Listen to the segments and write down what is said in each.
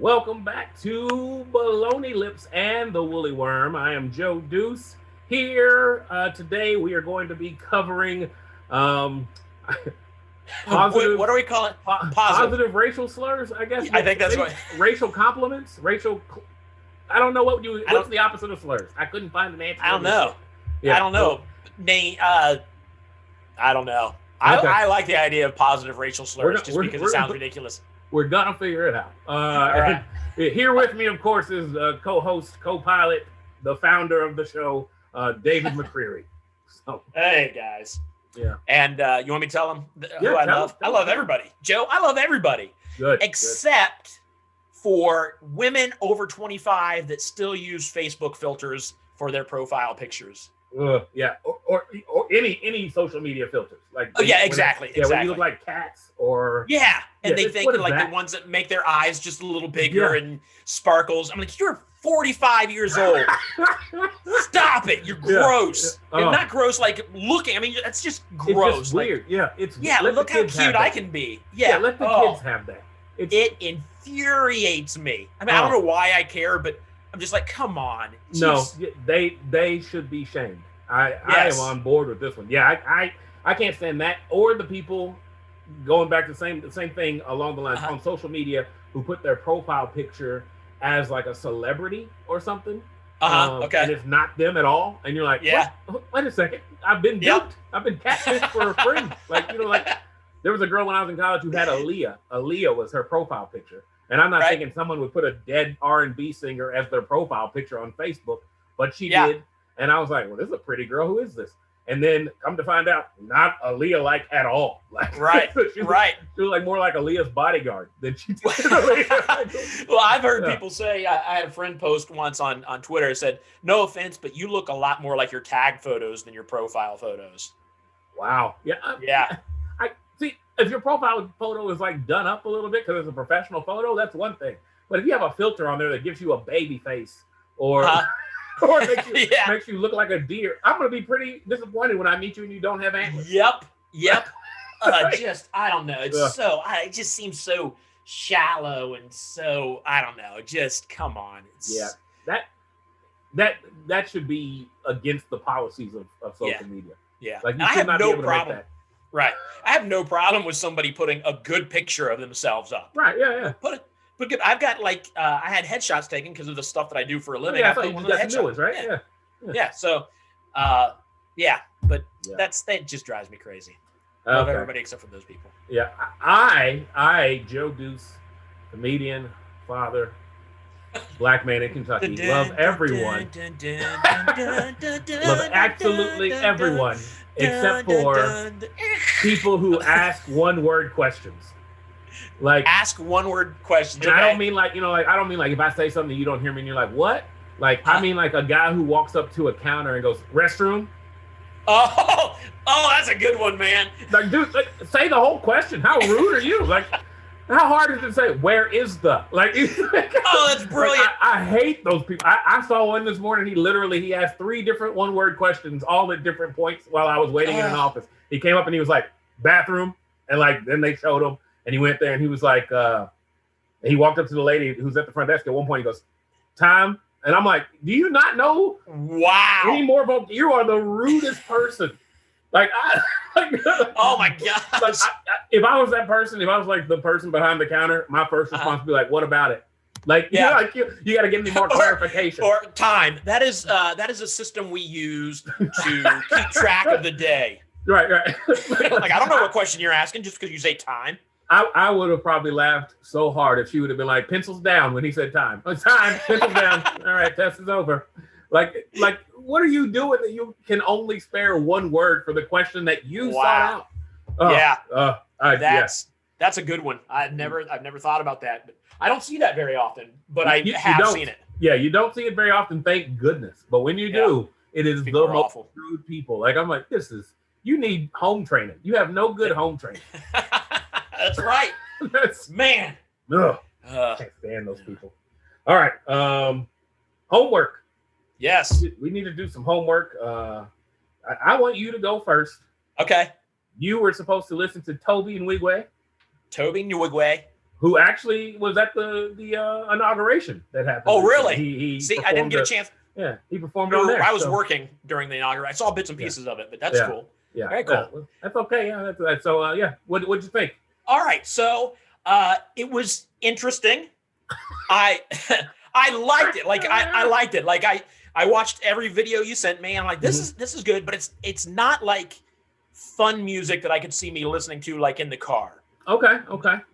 Welcome back to Bologna Lips and the Woolly Worm. I am Joe Deuce. Here today, we are going to be covering um, positive. What do we call it? Positive racial slurs, I guess. I think that's what. Racial compliments. I don't know what's the opposite of slurs. I couldn't find an answer. I don't know. Yeah. I don't know. Nate, I don't know. Okay. I like the idea of positive racial slurs just because it sounds ridiculous. We're gonna figure it out. Right. Here with me, of course, is co-host, co-pilot, the founder of the show, David McCreary. So, hey guys. Yeah. And you want me to tell them who Yeah, I love? I love everybody. Joe, I love everybody. Good. Except for women over 25 that still use Facebook filters for their profile pictures. Yeah, or any social media filters. Like exactly. When you look like cats or they think like the ones that make their eyes just a little bigger and sparkles. I'm like, you're 45 years old. Stop it. You're gross. And not gross like looking. I mean, that's just gross. It's just weird. Look how cute I can be. Let the kids have that. It infuriates me. I mean, I don't know why I care, but I'm just like, come on. Jeez. No, they should be shamed. I am on board with this one. Yeah, I can't stand that or the people going back to the same thing along the lines on social media who put their profile picture as like a celebrity or something. Okay. And it's not them at all. And you're like, wait a second. I've been duped. I've been catfished for free. Like there was a girl when I was in college who had Aaliyah. Aaliyah was her profile picture. And I'm not thinking someone would put a dead R&B singer as their profile picture on Facebook, but she did. And I was like, well, this is a pretty girl. Who is this? And then come to find out, not Aaliyah at all. Like, she was like more like Aaliyah's bodyguard than she did. Well, I've heard people say, I had a friend post once on Twitter, said, no offense, but you look a lot more like your tag photos than your profile photos. Wow. Yeah. See, if your profile photo is like done up a little bit because it's a professional photo, that's one thing. But if you have a filter on there that gives you a baby face or makes you look like a deer, I'm going to be pretty disappointed when I meet you and you don't have antlers. Yep. I don't know. It just seems so shallow and so, I don't know. Just come on. That should be against the policies of social media. Yeah. Like you should not be able to make that. Right. I have no problem with somebody putting a good picture of themselves up. Right. Yeah. But good. I've got I had headshots taken because of the stuff that I do for a living. I thought you got some new ones, right? Yeah. So, that just drives me crazy. Love everybody except for those people. Yeah. I, Joe Deuce, comedian, father, black man in Kentucky, love everyone. Love absolutely everyone. Except for people who ask one-word questions. Like ask one-word questions. And I don't mean like, I don't mean like if I say something you don't hear me and you're like, what? Like I mean like a guy who walks up to a counter and goes, restroom? Oh, that's a good one, man. Like, dude, say the whole question. How rude are you? Like, how hard is it to say, where is the? Like, that's brilliant. I hate those people. I saw one this morning. He asked 3 different one-word questions, all at different points while I was waiting in an office. He came up and he was like, bathroom. And then they showed him and he went there and he was like, he walked up to the lady who's at the front desk. At one point he goes, time. And I'm like, do you not know? Wow. Any more you are the rudest person. Like, oh my God! Like, if I was that person, if I was like the person behind the counter, my first response would be like, "What about it?" Like, you got to give me more clarification. Or time. That is a system we use to keep track of the day. Right. Like, I don't know what question you're asking just because you say time. I would have probably laughed so hard if she would have been like, "Pencils down" when he said time. Time, pencils down. All right, test is over. Like, what are you doing that you can only spare one word for the question that you sought out? That's a good one. I've never thought about that. But I don't see that very often, but I have seen it. Yeah, you don't see it very often, thank goodness. But when you do, it is the most rude people. Like, I'm like, you need home training. You have no good home training. That's right. Man. Ugh. Can't stand those people. All right. Homework. Yes. We need to do some homework. I want you to go first. Okay. You were supposed to listen to Toby and Wigway. Toby and Wigway. who actually was at the inauguration that happened. Oh, really? He See, I didn't get a chance. Yeah, he performed on there. I was working during the inauguration. I saw bits and pieces of it, but that's cool. Yeah, very cool. Yeah, that's okay. Yeah, that's so. Yeah, what'd you think? All right, so it was interesting. I liked it. Like I liked it. Like I watched every video you sent me. I'm like, this is good, but it's not like fun music that I could see me listening to like in the car. Okay.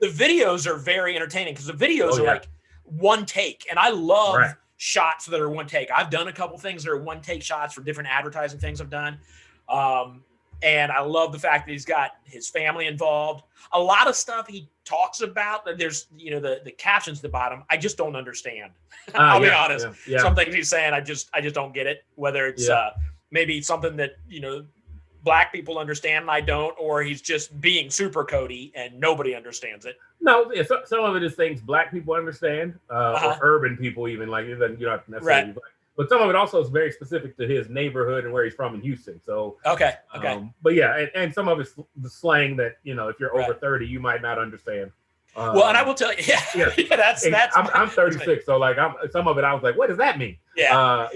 The videos are very entertaining because the videos are like one take, and I love shots that are one take. I've done a couple things that are one take shots for different advertising things I've done. And I love the fact that he's got his family involved. A lot of stuff he talks about, there's, the captions at the bottom, I just don't understand. I'll be honest. Yeah. Some things he's saying, I just don't get it. Whether it's maybe something that, Black people understand and I don't, or he's just being super Cody and nobody understands it. No, some of it is things Black people understand, or urban people even, like, you don't have to necessarily be Black. But some of it also is very specific to his neighborhood and where he's from in Houston. So okay. But yeah, and some of it's the slang that if you're over 30, you might not understand. Well, and I will tell you, that's. I'm 36, so like some of it I was like, what does that mean? Yeah.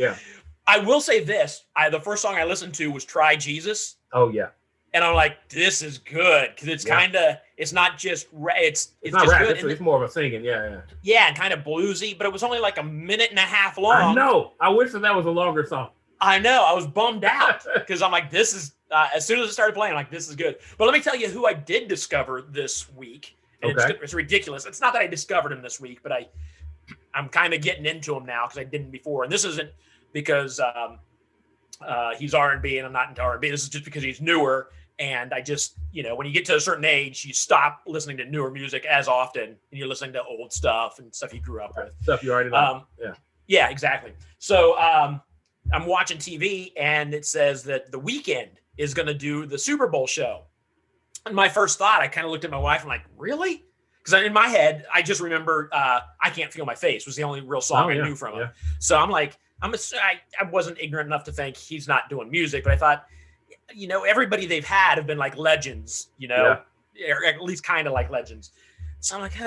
I will say this: the first song I listened to was "Try Jesus." Oh yeah. And I'm like, this is good because it's kind of, it's not just it's not just rap. good. It's more of a singing, yeah, and kind of bluesy, but it was only like a minute and a half long. I know. I wish that was a longer song. I know. I was bummed out because I'm like, this is as soon as it started playing, I'm like, this is good. But let me tell you who I did discover this week. And it's ridiculous. It's not that I discovered him this week, but I'm kind of getting into him now because I didn't before. And this isn't because he's R&B and I'm not into R&B. This is just because he's newer. And I just, when you get to a certain age, you stop listening to newer music as often, and you're listening to old stuff and stuff you grew up with. Stuff you already know. Yeah, exactly. So I'm watching TV, and it says that The Weeknd is going to do the Super Bowl show. And my first thought, I kind of looked at my wife, and I'm like, really? Because in my head, I just remember I Can't Feel My Face was the only real song I knew from him. So I'm like, I wasn't ignorant enough to think he's not doing music, but I thought, everybody they've had have been like legends, or at least kind of like legends. So I'm like,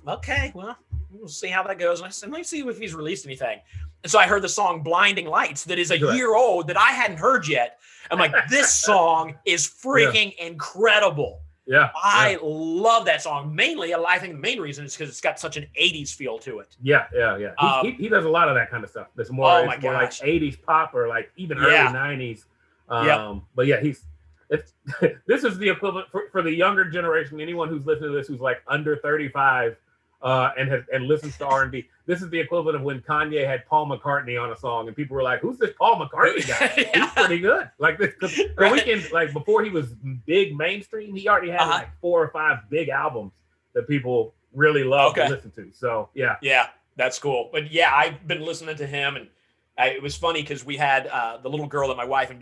okay, well, we'll see how that goes. And I said, let me see if he's released anything. And so I heard the song Blinding Lights that is a year old that I hadn't heard yet. I'm like, this song is freaking incredible. Yeah. I love that song. Mainly, I think the main reason is because it's got such an 80s feel to it. Yeah. He does a lot of that kind of stuff. That's more, more like 80s pop or like even early 90s. But yeah, this is the equivalent for the younger generation. Anyone who's listening to this who's like under 35 and listens to R&B. This is the equivalent of when Kanye had Paul McCartney on a song, and people were like, "Who's this Paul McCartney guy? He's pretty good." Like this, The Weeknd, like before he was big mainstream, he already had like 4 or 5 big albums that people really love to listen to. So yeah, that's cool. But yeah, I've been listening to him and. It was funny because we had the little girl that my wife and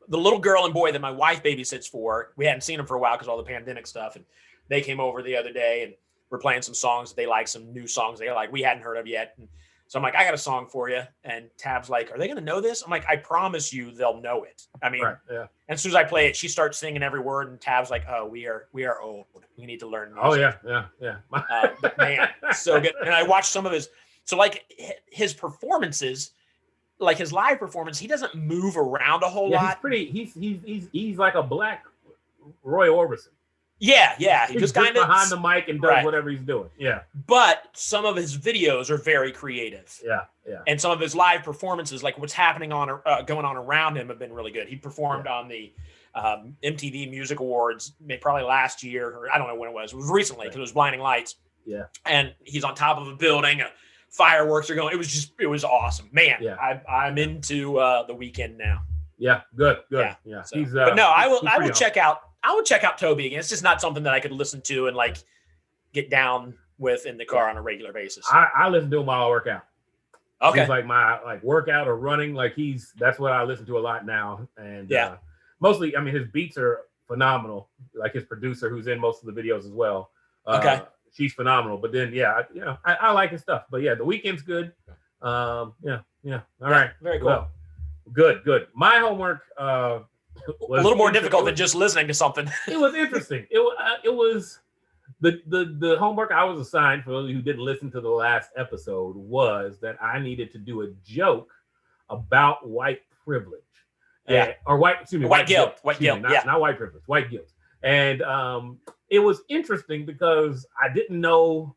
the little girl and boy that my wife babysits for. We hadn't seen them for a while because all the pandemic stuff, and they came over the other day and we're playing some songs that they like, some new songs they like we hadn't heard of yet. And so I'm like, I got a song for you, and Tab's like, are they going to know this? I'm like, I promise you, they'll know it. I mean, And as soon as I play it, she starts singing every word, and Tab's like, oh, we are old. We need to learn music. Oh yeah. But man, so good. And I watched some of his. So like his performances, like his live performance, he doesn't move around a whole lot. He's like a Black Roy Orbison. Yeah. He just kind of behind the mic and does whatever he's doing. Yeah. But some of his videos are very creative. Yeah. And some of his live performances, like what's happening going on around him, have been really good. He performed on the MTV Music Awards, probably last year, or I don't know when it was. It was recently because it was Blinding Lights. Yeah. And he's on top of a building. Fireworks are going. It was awesome, man. Yeah. I'm into The Weeknd now. Yeah, good. Yeah. So, but no, I will check out Toby again. It's just not something that I could listen to and like get down with in the car on a regular basis. I listen to him while I work out. Okay. He's like my workout or running. Like that's what I listen to a lot now. And mostly, I mean, his beats are phenomenal. Like his producer, who's in most of the videos as well. Okay. She's phenomenal. But then, I like his stuff. But yeah, The Weeknd's good. All right. Very cool. Well, good. My homework was a little more difficult than just listening to something. It was interesting. It was The homework I was assigned, for those who didn't listen to the last episode, was that I needed to do a joke about white privilege. Yeah. White guilt. White guilt. Not white privilege, white guilt. And it was interesting because I didn't know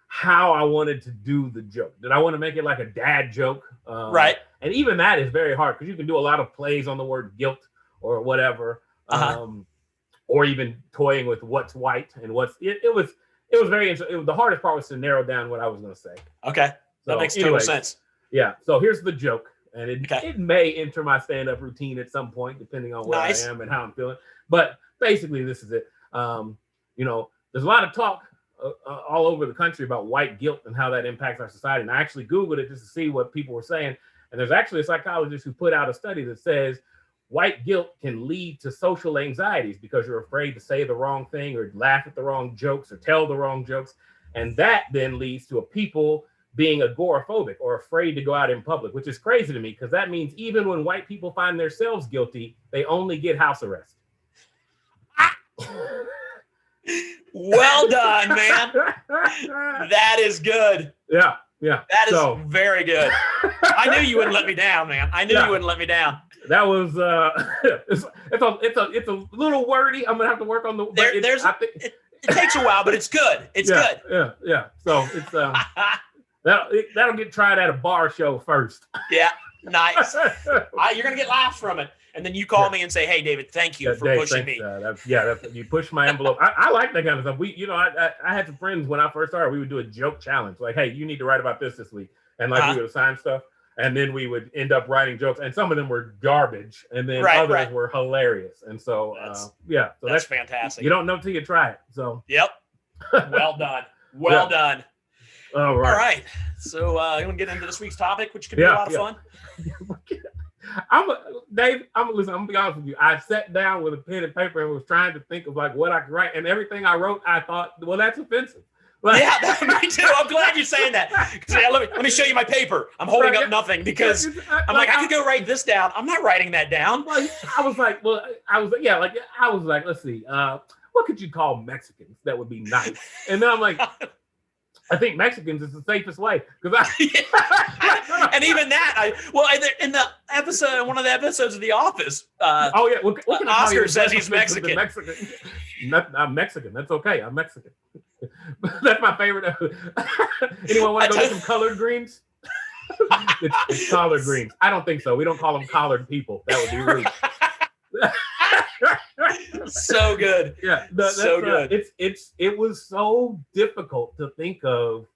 how I wanted to do the joke. Did I want to make it like a dad joke? Right. And even that is very hard because you can do a lot of plays on the word guilt or whatever. Or even toying with what's white and what's it was very interesting. The hardest part was to narrow down what I was going to say. Okay. That makes total sense. Yeah. So here's the joke. And it may enter my stand-up routine at some point, depending on where I am and how I'm feeling. But basically, this is it. There's a lot of talk all over the country about white guilt and how that impacts our society. And I actually Googled it just to see what people were saying. And there's actually a psychologist who put out a study that says white guilt can lead to social anxieties because you're afraid to say the wrong thing or laugh at the wrong jokes or tell the wrong jokes. And that then leads to people being agoraphobic or afraid to go out in public, which is crazy to me because that means even when white people find themselves guilty, they only get house arrest. Well done, man. That is good. Yeah. That is very good. I knew you wouldn't let me down, man. I knew you wouldn't let me down. That was it's a little wordy. I'm gonna have to work on the. It takes a while, but it's good. It's good. Yeah. So it's that'll get tried at a bar show first. Yeah, nice. You're gonna get laughs from it, and then you call me and say, "Hey, David, thank you for pushing me." You push my envelope. I like that kind of stuff. I had some friends when I first started. We would do a joke challenge, like, "Hey, you need to write about this week," and we would assign stuff. And then we would end up writing jokes, and some of them were garbage, and then others were hilarious. And so, so that's fantastic. You don't know till you try it. So, yep. Well done. Well done. All right. So, you want to get into this week's topic, which could be a lot of fun? Dave, I'm gonna be honest with you. I sat down with a pen and paper and was trying to think of what I could write, and everything I wrote, I thought, well, that's offensive. Me too. I'm glad you're saying that. Let me show you my paper. I'm holding up nothing because I could go write this down. I'm not writing that down. I was like, let's see. What could you call Mexicans that would be nice? And then I'm like, I think Mexicans is the safest way because and even that, in the episode, one of the episodes of The Office. Oscar says he's Mexican. I'm Mexican. That's okay. I'm Mexican. That's my favorite. Anyone want to go get some collard greens? It's collard greens. I don't think so. We don't call them collared people. That would be rude. So good. Yeah. So good. It was so difficult to think of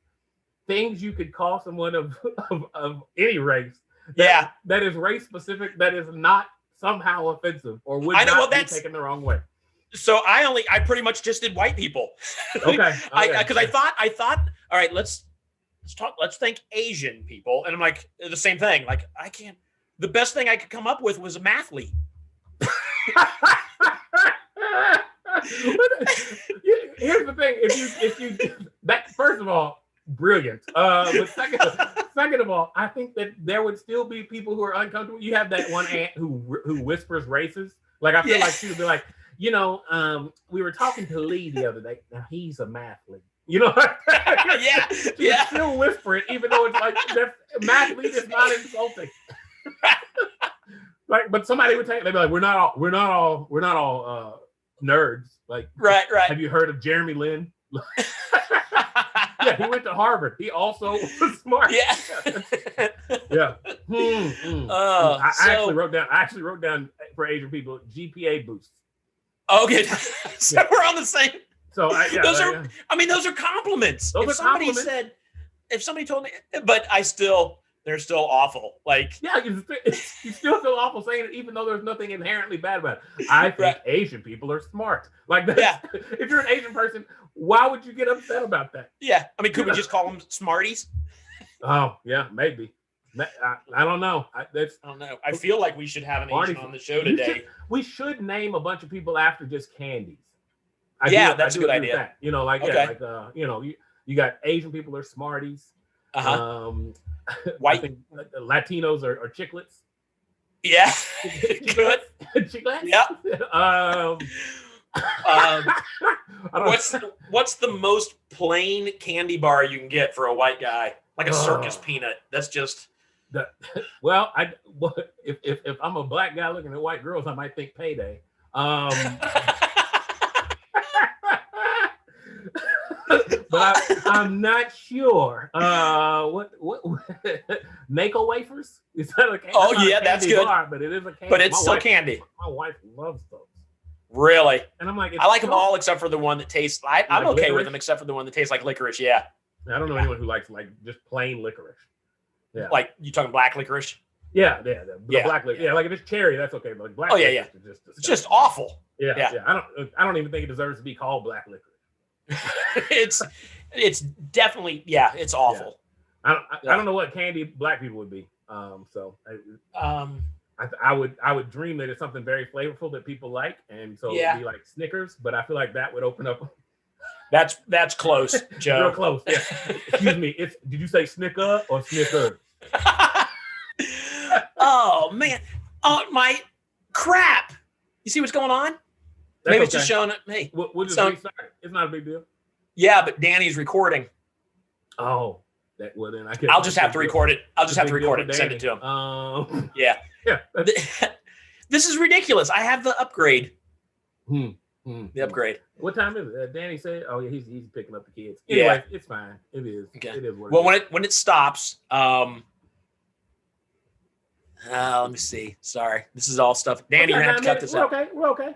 things you could call someone of any race. That is race specific. That is not somehow offensive or would not be taken the wrong way. So I pretty much just did white people. Okay. Because I thought, all right, let's think Asian people. And I'm like, the same thing. Like, the best thing I could come up with was a mathlete. Here's the thing. If you that, first of all, brilliant. But second of all, I think that there would still be people who are uncomfortable. You have that one aunt who whispers races. Like, I feel like she would be like, we were talking to Lee the other day. Now he's a mathlete. Yeah. Still whisper it, even though it's like mathlete is not insulting. But somebody would take. They'd be like, we're not all nerds. Like, right. Have you heard of Jeremy Lin? Yeah, he went to Harvard. He also was smart. Yeah. Yeah. I actually wrote down for Asian people GPA boosts. Okay, so we're on the same. So those are compliments. If somebody told me, but they're still awful. Like, you still feel awful saying it, even though there's nothing inherently bad about it. I think Asian people are smart. Like, if you're an Asian person, why would you get upset about that? Yeah, I mean, could we just call them Smarties? Oh yeah, maybe. I don't know. I don't know. I feel like we should have an Asian on the show today. We should name a bunch of people after just candies. That's a good idea. That. You got Asian people are Smarties. White. I think Latinos are chiclets. Yeah. Good. Chiclets? Yep. What's the most plain candy bar you can get for a white guy? Like a circus peanut. That's just. Well, if I'm a black guy looking at white girls, I might think Payday. But I'm not sure. What Nako wafers? Is that a candy? Oh yeah, that's good. Bar, but it is a candy. But it's still candy. My wife loves those. Really? And I'm like, I like them all except for the one that tastes. I'm okay with them except for the one that tastes like licorice. Yeah. I don't know anyone who likes like just plain licorice. Yeah. Like you talking black licorice? Yeah. The black licorice. Yeah, like if it's cherry, that's okay. But like black licorice is it's just awful. Yeah. I don't even think it deserves to be called black licorice. it's definitely it's awful. Yeah. I don't know what candy black people would be. I would dream that it's something very flavorful that people like, and so it would be like Snickers. But I feel like that would open up. That's close, Joe. Real close. Yeah. Excuse me. Did you say Snicker or Snicker? Oh man! Oh my crap! You see what's going on? That's Maybe it's just showing it. Hey, we'll just restart. It's not a big deal. Yeah, but Danny's recording. Oh, well then I'll just have to record it. I'll just have to record it and send it to him. Yeah. This is ridiculous. I have the upgrade. The upgrade. What time is it? Danny said, "Oh yeah, he's picking up the kids." Anyway, it's fine. It is. Okay. It is. Well, when it stops, let me see. Sorry, this is all stuff. Danny, you're gonna have to cut this out. We're okay.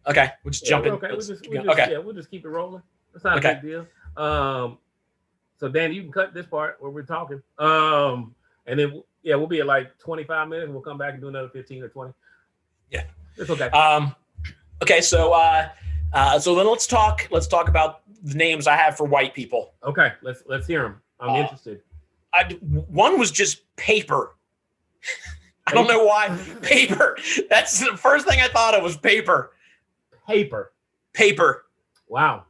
Okay, we'll just jump in. Okay, we'll just keep it rolling. It's not a big deal. So Danny, you can cut this part where we're talking. And then we'll be at like 25 minutes. We'll come back and do another 15 or 20. Yeah, it's okay. Okay, so then let's talk about the names I have for white people. Okay, let's hear them. I'm interested. One was just paper. I don't know why. Paper. That's the first thing I thought of was paper. Paper. Wow.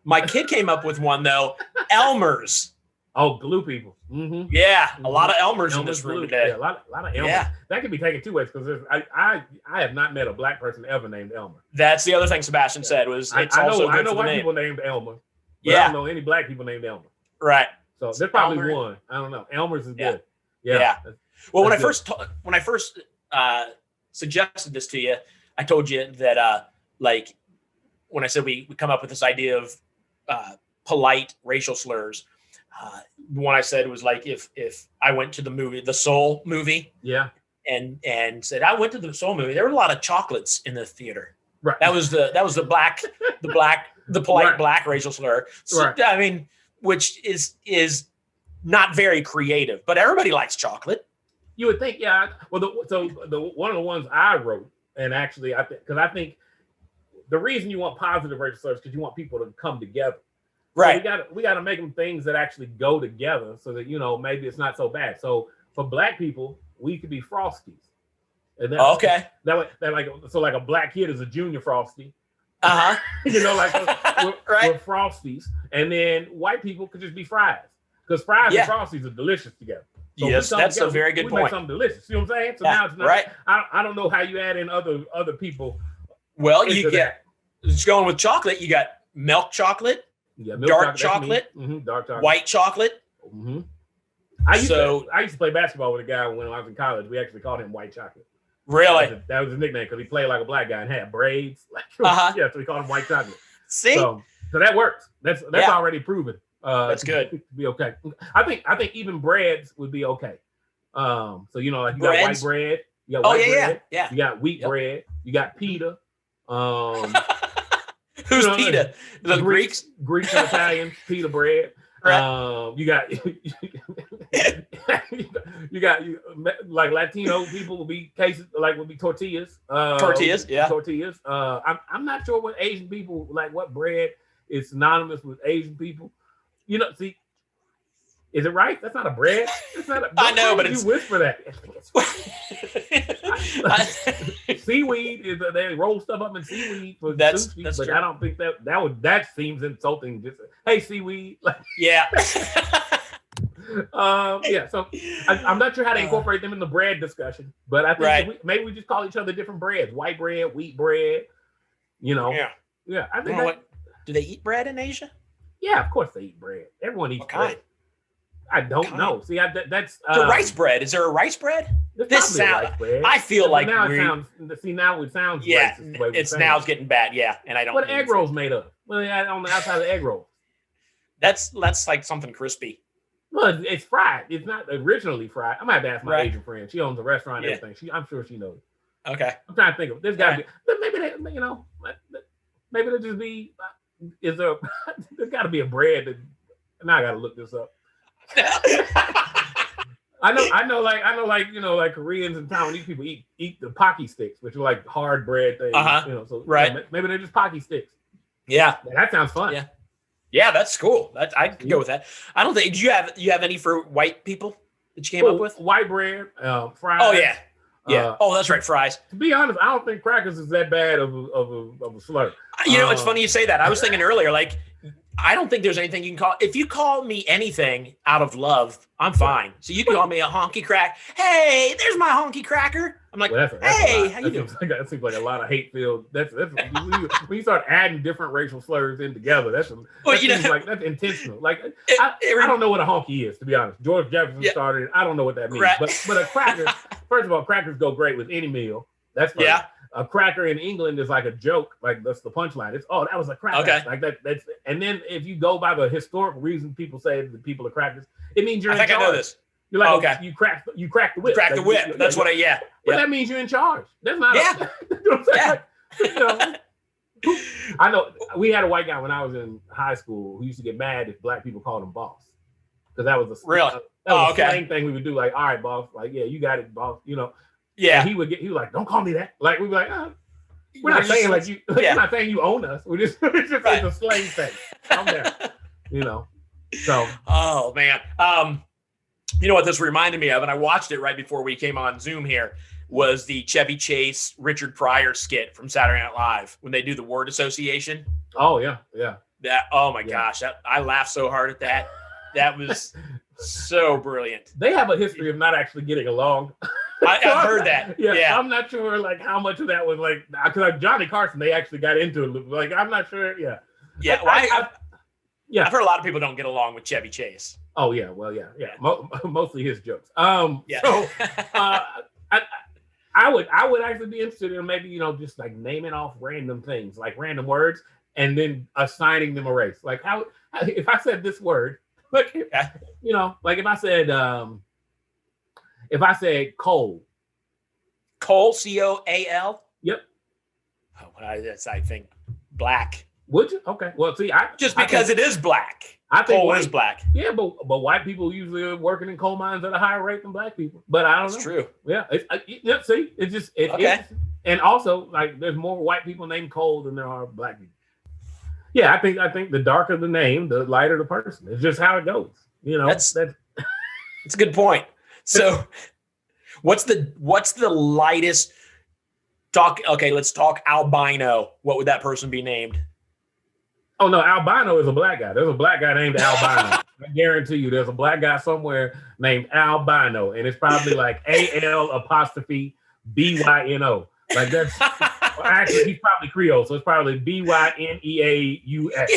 My kid came up with one though. Elmers. Oh, glue people. Mm-hmm. Yeah, a lot of Elmers in this room today. Yeah, a lot of Elmers. Yeah. That can be taken two ways because I have not met a black person ever named Elmer. That's the other thing Sebastian said was it's I also know white people named Elmer. But I don't know any black people named Elmer. Right. So there's probably one. I don't know. Elmer's is good. Yeah. Well, when I first suggested this to you, I told you that like when I said we come up with this idea of polite racial slurs, the one I said was like if I went to the Soul movie, and said I went to the Soul movie, there were a lot of chocolates in the theater. Right. That was the polite black racial slur. So, right. I mean, which is not very creative, but everybody likes chocolate. You would think, yeah. Well, the one of the ones I wrote, and actually, I think the reason you want positive racial slurs because you want people to come together. Right. So we got to make them things that actually go together, so that maybe it's not so bad. So for black people, we could be Frosties. And okay. Like a black kid is a junior Frosty. Uh-huh. We're Frosties, and then white people could just be fries because fries and Frosties are delicious together. So yes, that's a very good point. Make something delicious. See what I'm saying? So now it's not right. I don't know how you add in other people. Well, you get just going with chocolate. You got milk chocolate, dark chocolate, dark chocolate, white chocolate. Mm-hmm. I used to play basketball with a guy when I was in college. We actually called him White Chocolate. Really? That was his nickname because he played like a black guy and had braids. Yeah, so we called him White Chocolate. See, so that works. That's already proven. That's good. To be okay. I think even breads would be okay. So like you got white bread, you got white bread, you got wheat bread, you got pita. Who's pita? The Greeks and Italians, pita bread. Right. You got like Latino people will be tortillas. Tortillas. I'm not sure what Asian people like. What bread is synonymous with Asian people? See, is it right? That's not a bread. It's not a. I know, but you whisper that. Seaweed is they roll stuff up in seaweed for sushi, but true. I don't think that seems insulting. Just hey, seaweed. Yeah. So I'm not sure how to incorporate them in the bread discussion, but I think maybe we just call each other different breads: white bread, wheat bread. Yeah. Yeah, I think do they eat bread in Asia? Yeah, of course they eat bread. Everyone eats bread. I don't know. See, that's the rice bread. Is there a rice bread? This sounds. I feel like now it sounds. See, now it sounds. Yeah, racist it's now it's getting bad. Yeah, and I don't. What egg rolls made of? Well, on the outside of the egg roll. That's like something crispy. Well, it's fried. It's not originally fried. I might have to ask my Asian friend. She owns a restaurant and everything. I'm sure she knows. Okay. I'm trying to think of. There's got to be. But maybe maybe there just be. There's got to be a bread that. Now I got to look this up. I know, like Koreans and Taiwanese people eat the pocky sticks, which are like hard bread things. So maybe they're just pocky sticks. Yeah, that sounds fun. Yeah, that's cool. I can go with that. I don't think. Do you have any for white people that you came up with? White bread, fries. Oh yeah. That's right, fries. To be honest, I don't think crackers is that bad of a slur. It's funny you say that. I was thinking earlier, like, I don't think there's anything you can call. If you call me anything out of love, I'm fine. So you can call me a honky crack. Hey, there's my honky cracker. I'm like, hey, how you doing? That seems like a lot of hate filled. That's when you start adding different racial slurs in together. That's intentional. Like I don't know what a honky is, to be honest. George Jefferson started it. I don't know what that means. Right. But a cracker. First of all, crackers go great with any meal. That's funny. Yeah. A cracker in England is like a joke. Like that's the punchline. It's that was a cracker. Okay. Like that's and then if you go by the historical reason people say that people are crackers, it means you're in charge. I know this. You're like you crack the whip. Crack the whip. That's what But that means you're in charge. That's not you know what I'm saying? I know we had a white guy when I was in high school who used to get mad if black people called him boss. Because that was a slang thing we would do, like, all right, boss, like, yeah, you got it, boss, Yeah. And he was like, don't call me that. Like we'd be like, we're not saying like you we're not saying you own us. It's just it's a slang thing. I'm there. So oh man. You know what this reminded me of, and I watched it right before we came on Zoom here, was the Chevy Chase Richard Pryor skit from Saturday Night Live when they do the word association. Oh yeah. That gosh, I laughed so hard at that. That was so brilliant. They have a history of not actually getting along. I've heard that. Yeah. I'm not sure like how much of that was like because like Johnny Carson, they actually got into it. Like I'm not sure. Yeah. Yeah. I've heard a lot of people don't get along with Chevy Chase. Oh yeah. Well, yeah. Mostly his jokes. So I would actually be interested in maybe just like naming off random things, like random words, and then assigning them a race. Like how if I said this word, like like if I said coal. Coal, C-O-A-L? Yep. Oh, that's, I think, black. Would you? Okay. Well, see, because it is black. I think coal is black. Yeah, but white people usually are working in coal mines at a higher rate than black people. But I don't know. It's true. Yeah. See, it's just and also like there's more white people named Cole than there are black people. Yeah, I think the darker the name, the lighter the person. It's just how it goes. That's a good point. So, what's the lightest talk? Okay, let's talk albino. What would that person be named? Oh no, albino is a black guy. There's a black guy named albino. I guarantee you, there's a black guy somewhere named albino, and it's probably like AL_BYNO. Like that's actually he's probably Creole, so it's probably BYNEAUX.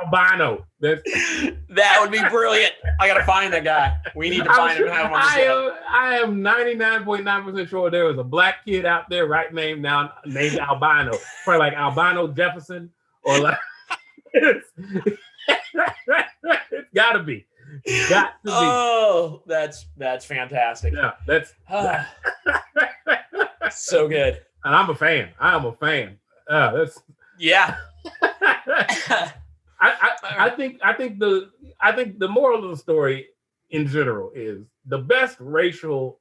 Albino. That would be brilliant. I gotta find that guy. We need to find him and have him on the show. I am 99.9% sure there was a black kid out there named albino. Probably like Albino Jefferson or like it's gotta be. Got to be. Oh, that's fantastic. Yeah, that's so good. And I'm a fan. I am a fan. That's I think the moral of the story in general is the best racial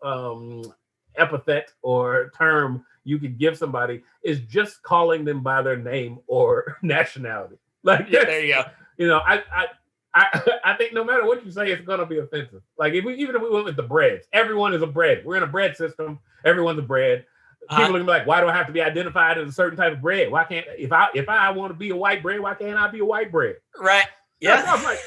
epithet or term you could give somebody is just calling them by their name or nationality. Like there you go. I think no matter what you say, it's gonna be offensive. Like even if we went with the breads, everyone is a bread. We're in a bread system. Everyone's a bread. People are gonna be like, why do I have to be identified as a certain type of bread? Why can't if I want to be a white bread, why can't I be a white bread? Right. Yeah. Like,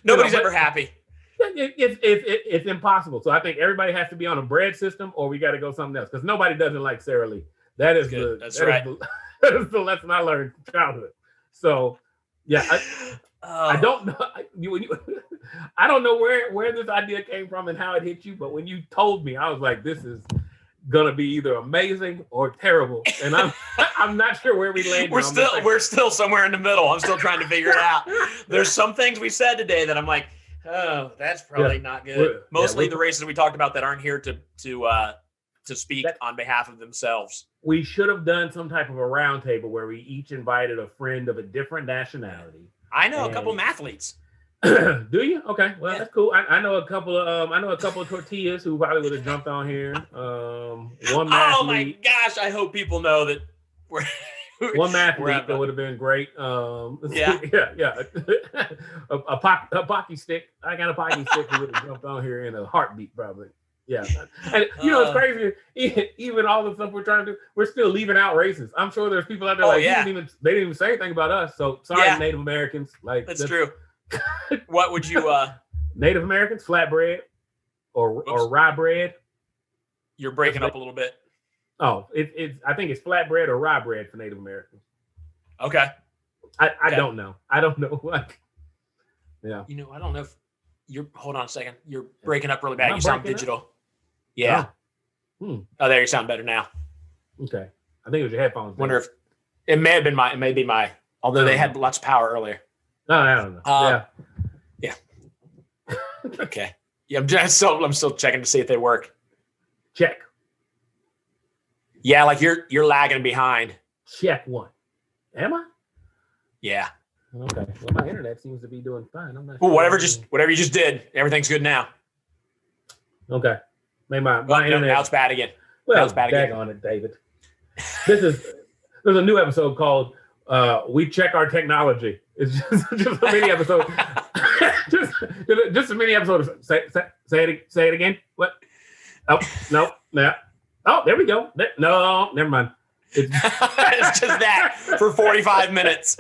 nobody's ever happy. It's impossible. So I think everybody has to be on a bread system, or we got to go something else because nobody doesn't like Sara Lee. That is good. That's right. That's the lesson I learned from childhood. So, yeah, I don't know. I don't know where this idea came from and how it hit you, but when you told me, I was like, this is gonna be either amazing or terrible, and I'm not sure where we landed. We're still somewhere in the middle. I'm still trying to figure it out. There's some things we said today that I'm like, oh, that's probably not good. Mostly the races we talked about that aren't here to speak on behalf of themselves. We should have done some type of a round table where we each invited a friend of a different nationality. I know a couple of athletes. Do you? Okay, well that's cool. I know a couple of tortillas who probably would have jumped on here. One mathlete. Oh my gosh! I hope people know that we're one mathlete that would have been great. Yeah. a pocky stick. I got a pocky stick who would have jumped on here in a heartbeat, probably. Yeah, and it's crazy. Even all the stuff we're trying to do, we're still leaving out races. I'm sure there's people out there they didn't even say anything about us. So sorry, Native Americans. Like that's true. What would you? Native Americans, flatbread, or rye bread. You're breaking up a little bit. Oh, it's. I think it's flatbread or rye bread for Native Americans. Okay. I don't know. I don't know. Like, yeah. I don't know if you're. Hold on a second. You're breaking up really bad. You sound digital. Up? Yeah. Oh, there you sound better now. Okay. I think it was your headphones. Wonder if it may have been my. It may be my. Although they had lots of power earlier. No, I don't know. Yeah. Okay. Yeah, I'm still checking to see if they work. Check. Yeah, like you're lagging behind. Check one. Am I? Yeah. Okay. Well, my internet seems to be doing fine. I'm not. Well, whatever you just did, everything's good now. Okay. Maybe my internet. Now it's bad again. Well, dag on it, David. There's a new episode called "We Check Our Technology." It's just a mini episode. just a mini episode. Say it again. What? Oh no. Oh, there we go. No, never mind. It's just that for 45 minutes.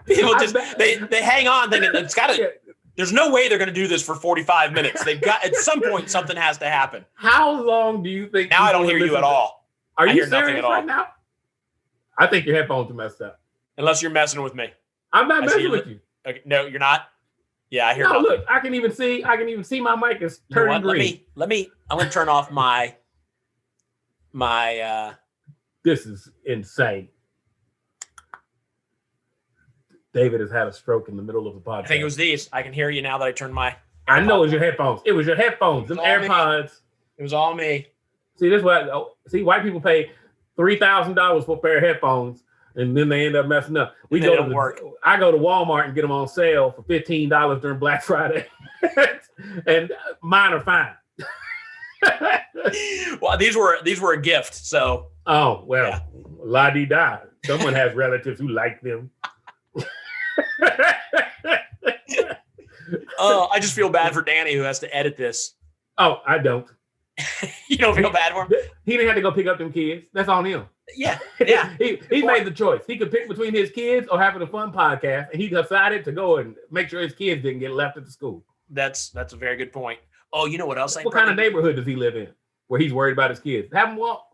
People just they hang on thinking it's got to. There's no way they're going to do this for 45 minutes. They've got at some point something has to happen. How long do you think? Now I don't hear you at all. Are you serious right now? I think your headphones are messed up. Unless you're messing with me. I'm not messing with you. Okay, no, you're not. Yeah, I hear. No, look, I can even see my mic is turning green. Let me. I'm going to turn off my. This is insane. David has had a stroke in the middle of the podcast. I think it was these. I can hear you now that I turned my. AirPods. I know it was your headphones. It was your headphones. Them AirPods. Me. It was all me. See, this what. White people pay $3,000 for a pair of headphones, and then they end up messing up. They don't work. I go to Walmart and get them on sale for $15 during Black Friday, and mine are fine. Well, these were a gift. So. Oh well, la di da. Someone has relatives who like them. Oh, I just feel bad for Danny who has to edit this. Oh, I don't. You don't feel bad for him? He didn't have to go pick up them kids. That's on him. Yeah. he made the choice. He could pick between his kids or having a fun podcast, and he decided to go and make sure his kids didn't get left at the school. That's a very good point. Oh, you know what else? What kind of neighborhood does he live in where he's worried about his kids? Have him walk.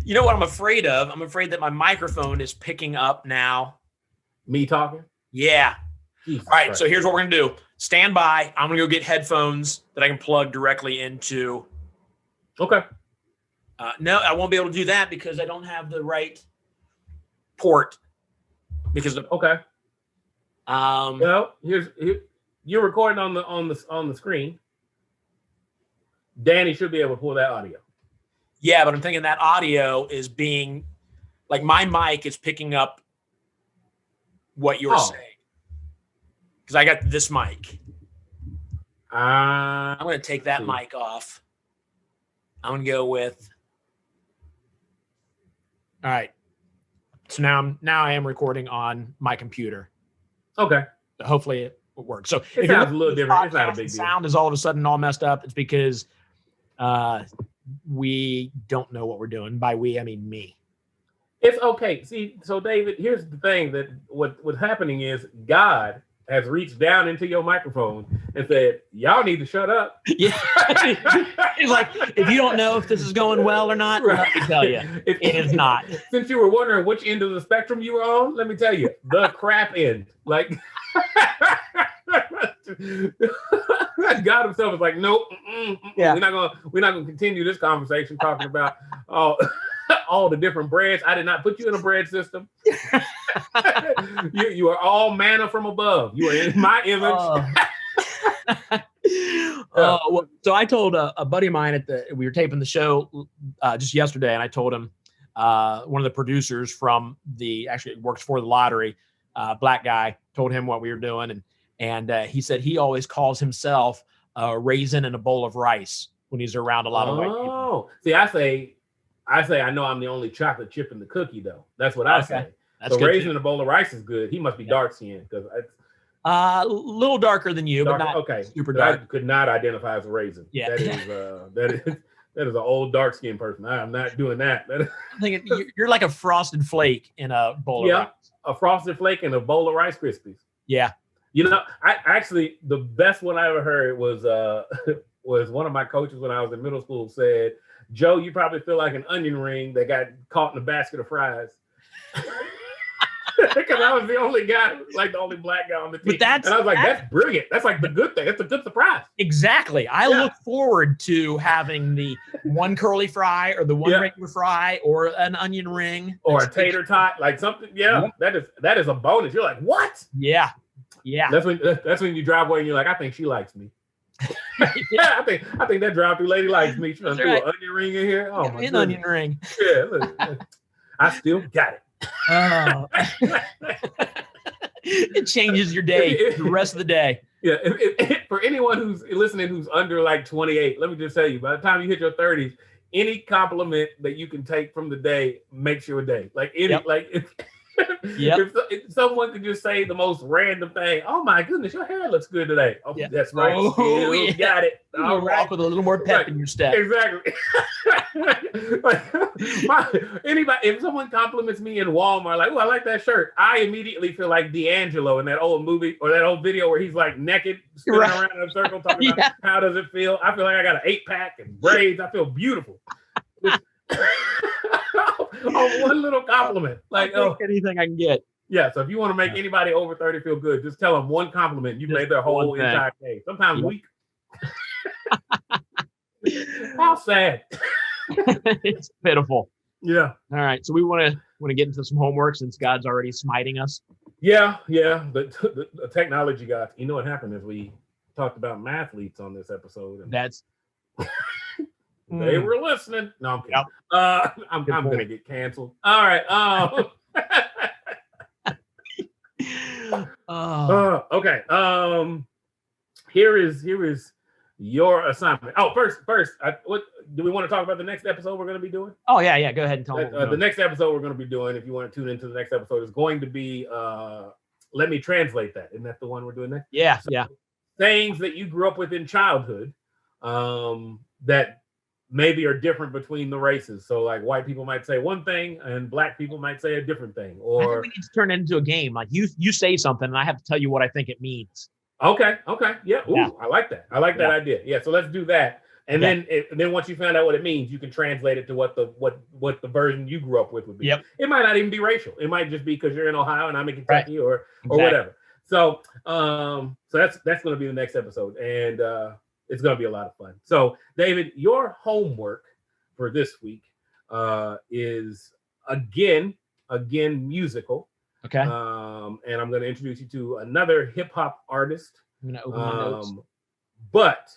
You know what I'm afraid of? I'm afraid that my microphone is picking up now. Me talking? Yeah. Jesus All right, Christ. so here's what we're going to do. Stand by. I'm going to go get headphones that I can plug directly into. Okay. No, I won't be able to do that because I don't have the right port. Okay. Well, you're recording on the screen. Danny should be able to pull that audio. Yeah, but I'm thinking that audio is being like my mic is picking up what you're saying. Because I got this mic. I'm going to take that mic off. I'm going to go with. All right. So now I am recording on my computer. Okay. So hopefully it will work. So it sounds a little different. It's not a big deal. Sound is all of a sudden all messed up. It's because we don't know what we're doing. By we, I mean me. It's okay. See, so David, here's the thing that what's happening is God has reached down into your microphone and said, "Y'all need to shut up." Yeah. He's like, if you don't know if this is going well or not, let me tell you, it is not. Since you were wondering which end of the spectrum you were on, let me tell you, the crap end. Like, God himself is like, nope, yeah. we're not gonna continue this conversation talking about all the different breads. I did not put you in a bread system. you are all manna from above. You are in my image. So I told a buddy of mine we were taping the show just yesterday, and I told him one of the producers from actually works for the lottery, black guy, told him what we were doing, and he said he always calls himself a raisin and a bowl of rice when he's around a lot of white people. Oh, see, I say I know I'm the only chocolate chip in the cookie though. That's what I say. That's so good raisin too. and a bowl of rice is good. He must be dark skinned because a little darker than you, but not super dark. I could not identify as a raisin. Yeah, that is an old dark skinned person. I am not doing that. I think you're like a frosted flake in a bowl of rice. A frosted flake and a bowl of Rice Krispies. Yeah. You know, I actually the best one I ever heard was one of my coaches when I was in middle school said, "Joe, you probably feel like an onion ring that got caught in a basket of fries." Because I was the only guy, like the only black guy on the team. And I was like, that's brilliant. That's like the good thing. That's a good surprise. Exactly. I look forward to having the one curly fry or the one regular fry or an onion ring. Or a tater tot, like something. Yeah, that is a bonus. You're like, what? Yeah. Yeah. That's when you drive away and you're like, I think she likes me. I think that drive-through lady likes me. She's gonna do an onion ring in here. Oh my an onion ring. Yeah, look, I still got it. Oh. It changes your day, the rest of the day. Yeah, for anyone who's listening who's under like 28, let me just tell you, by the time you hit your 30s, any compliment that you can take from the day makes your day. Like if someone could just say the most random thing, oh my goodness, your hair looks good today. Oh, that's right. You got it. All right. Walk with a little more pep in your step. Exactly. If someone compliments me in Walmart, like, oh, I like that shirt, I immediately feel like D'Angelo in that old movie or that old video where he's like naked, spinning around in a circle, talking about how does it feel. I feel like I got an 8-pack and braids. I feel beautiful. One little compliment, like anything I can get. Yeah, so if you want to make anybody over 30 feel good, just tell them one compliment. You've made their whole entire day. Sometimes week. How sad. It's pitiful. Yeah. All right, so we want to get into some homework since God's already smiting us. Yeah. The technology guys. You know what happened is we talked about mathletes on this episode, and that's. They were listening. No, I'm kidding. Yep. I'm gonna get canceled. All right. Okay. Here is your assignment. Oh, first, what do we want to talk about the next episode we're going to be doing? Oh yeah. Go ahead and tell me. The next episode we're going to be doing, if you want to tune into the next episode, is going to be. Let me translate that. Isn't that the one we're doing next? Yeah. Sayings that you grew up with in childhood, that maybe are different between the races. So like white people might say one thing and black people might say a different thing. Or I think we need to turn it into a game. Like you say something and I have to tell you what I think it means. Okay. Yeah. Ooh, I like that. I like that idea. Yeah. So let's do that. And then once you find out what it means, you can translate it to what the version you grew up with would be. Yep. It might not even be racial. It might just be because you're in Ohio and I'm in Kentucky or whatever. So that's going to be the next episode. And it's going to be a lot of fun. So, David, your homework for this week is again musical. Okay. And I'm going to introduce you to another hip hop artist. I'm going to open my notes. But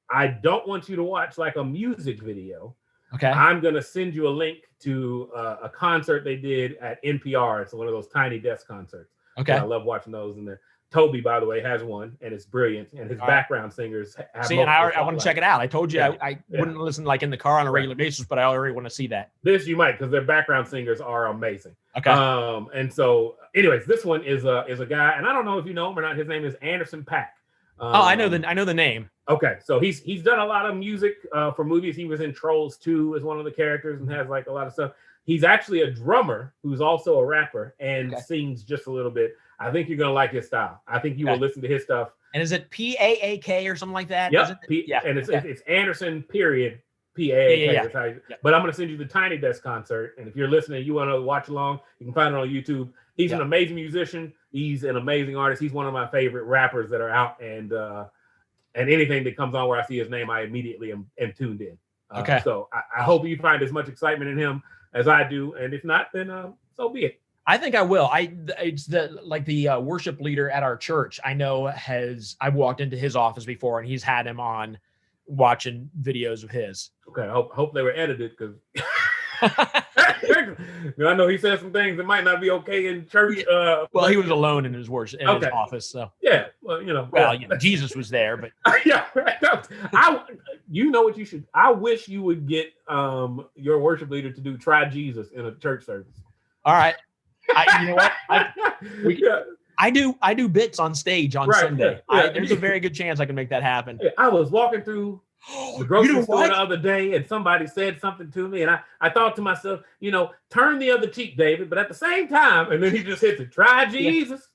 I don't want you to watch like a music video. Okay. I'm going to send you a link to a concert they did at NPR. It's one of those tiny desk concerts. Okay. I love watching those in there. Toby, by the way, has one, and it's brilliant. And his background singers have. See, and I want to check it out. I told you I wouldn't listen like in the car on a regular basis, but I already want to see that. This you might, because their background singers are amazing. Okay. And so, anyways, this one is a guy, and I don't know if you know him or not. His name is Anderson .Paak. I know the name. Okay, so he's done a lot of music for movies. He was in Trolls 2 as one of the characters, and has like a lot of stuff. He's actually a drummer who's also a rapper and sings just a little bit. I think you're gonna like his style. I think you will listen to his stuff. And is it PAAK or something like that? Yep. And it's Anderson period PAAK. But I'm gonna send you the Tiny Desk concert. And if you're listening, you want to watch along, you can find it on YouTube. He's an amazing musician. He's an amazing artist. He's one of my favorite rappers that are out. And anything that comes on where I see his name, I immediately am tuned in. So I hope you find as much excitement in him as I do. And if not, then so be it. I think I will. It's the worship leader at our church. I know I've walked into his office before, and he's had him on watching videos of his. Okay, I hope they were edited because I know he said some things that might not be okay in church. Well, he was alone in his worship his office, so well, Jesus was there, but you know what you should. I wish you would get your worship leader to do "Try Jesus" in a church service. All right. You know what? I do bits on stage on Sunday. There's a very good chance I can make that happen. I was walking through the grocery store the other day, and somebody said something to me, and I thought to myself, turn the other cheek, David. But at the same time, and then he just hits it. Try Jesus.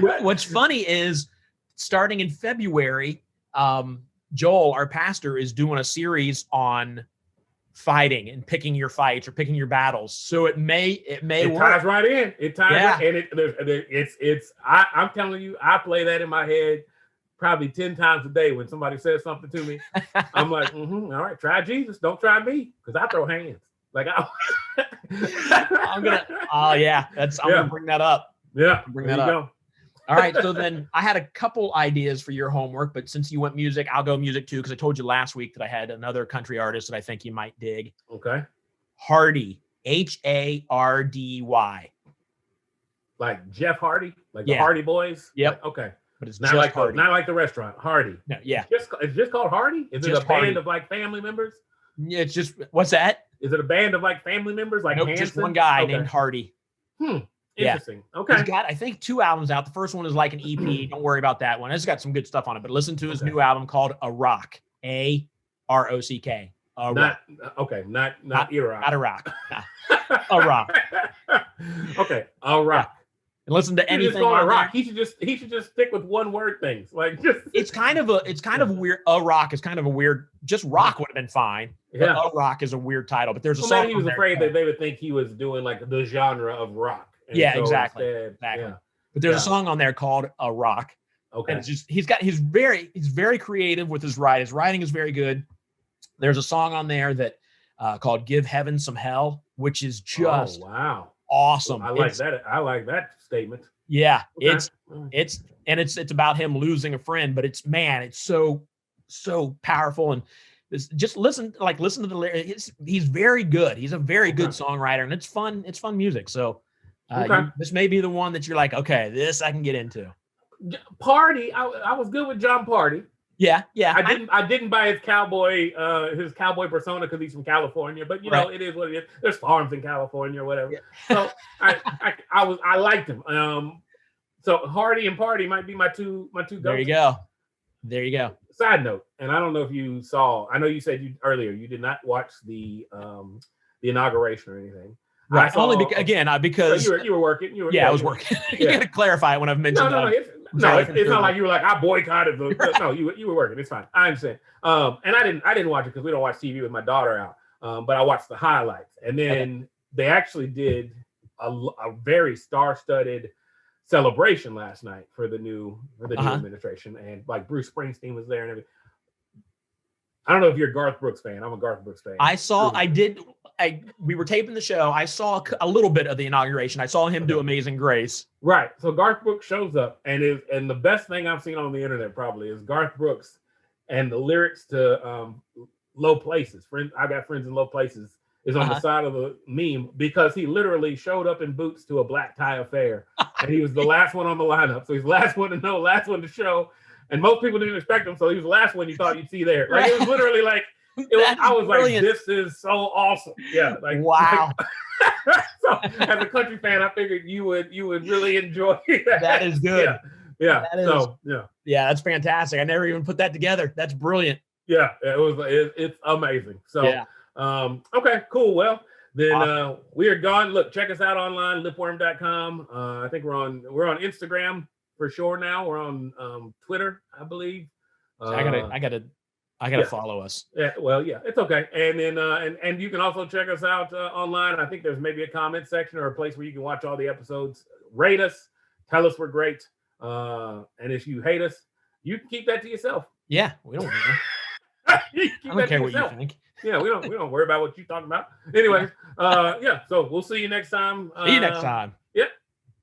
What's funny is, starting in February, Joel, our pastor, is doing a series on fighting and picking your fights or picking your battles. So it work. Ties right in. It ties right, and I'm telling you, I play that in my head probably 10 times a day when somebody says something to me. I'm like, all right, try Jesus, don't try me, because I throw hands. Like I'm gonna bring that up. Yeah, bring that up. Go. All right, so then I had a couple ideas for your homework, but since you went music, I'll go music too, because I told you last week that I had another country artist that I think you might dig. Okay. Hardy, Hardy. Like Jeff Hardy? Like the Hardy Boys? Yep. Okay. But it's not like Hardy. Not like the restaurant, Hardy. No, yeah. It's just called Hardy? Is it a band of like family members? Yeah, it's just, what's that? Is it a band of like family members? Like Hanson? Just one guy named Hardy. Interesting. Okay. He's got, I think, 2 albums out. The first one is like an EP. Don't worry about that one. It's got some good stuff on it. But listen to his new album called A Rock. A-R-O-C-K. Not Iraq. Not Iraq. A Rock. Okay. A Rock. And listen to anything. Just call it Rock. He should just stick with one word things. Like just. It's kind of weird. A Rock is kind of a weird. Just Rock would have been fine. Yeah. A Rock is a weird title, but there's a song. Maybe he was afraid that they would think he was doing like the genre of rock. And exactly. Yeah. But there's a song on there called A Rock. Okay. And it's just he's very creative with his writing. His writing is very good. There's a song on there that called "Give Heaven Some Hell," which is just awesome. I like that. I like that statement. Yeah, okay. It's about him losing a friend, but it's so powerful, and just listen to the lyrics. He's very good. He's a very good songwriter, and it's fun. It's fun music. So this may be the one that you're like, okay, this I can get into. Party. I was good with John Party. Yeah. I didn't buy his cowboy persona because he's from California, but it is what it is. There's farms in California or whatever. Yeah. So I liked him. So Hardy and Party might be my two go-tos. There you go. Side note, and I don't know if you saw. I know you said earlier you did not watch the inauguration or anything. Right. Because you were working. I was working. You got to clarify when I've mentioned. No, it's not like you were like, I boycotted the. Right. No, you were working. It's fine. I understand. And I didn't watch it because we don't watch TV with my daughter out. But I watched the highlights, and then they actually did a very star-studded celebration last night for the new administration, and like Bruce Springsteen was there and everything. I don't know if you're a Garth Brooks fan. I'm a Garth Brooks fan. We were taping the show. I saw a little bit of the inauguration. I saw him do Amazing Grace. Right. So Garth Brooks shows up, and the best thing I've seen on the internet probably is Garth Brooks and the lyrics to Low Places. I Got Friends in Low Places is on the side of the meme because he literally showed up in boots to a black tie affair, and he was the last one on the lineup. So he's the last one to know, last one to show, and most people didn't expect him. So he was the last one you thought you'd see there. Like it was literally like. I was brilliant. Like, this is so awesome. Yeah. Like, wow. So as a country fan, I figured you would really enjoy that. That is good. Yeah. Yeah, that's fantastic. I never even put that together. That's brilliant. Yeah, it's amazing. So okay, cool. Well, Then awesome. We are gone. Look, check us out online, lipworm.com. I think we're on Instagram for sure now. We're on Twitter, I believe. I gotta follow us. Yeah, well, yeah, it's okay. And then and you can also check us out online. I think there's maybe a comment section or a place where you can watch all the episodes. Rate us, tell us we're great. And if you hate us, you can keep that to yourself. Yeah, we don't care. I don't care what you think. Yeah, we don't worry about what you're talking about. Anyway, yeah. So we'll see you next time. See you next time. Yep.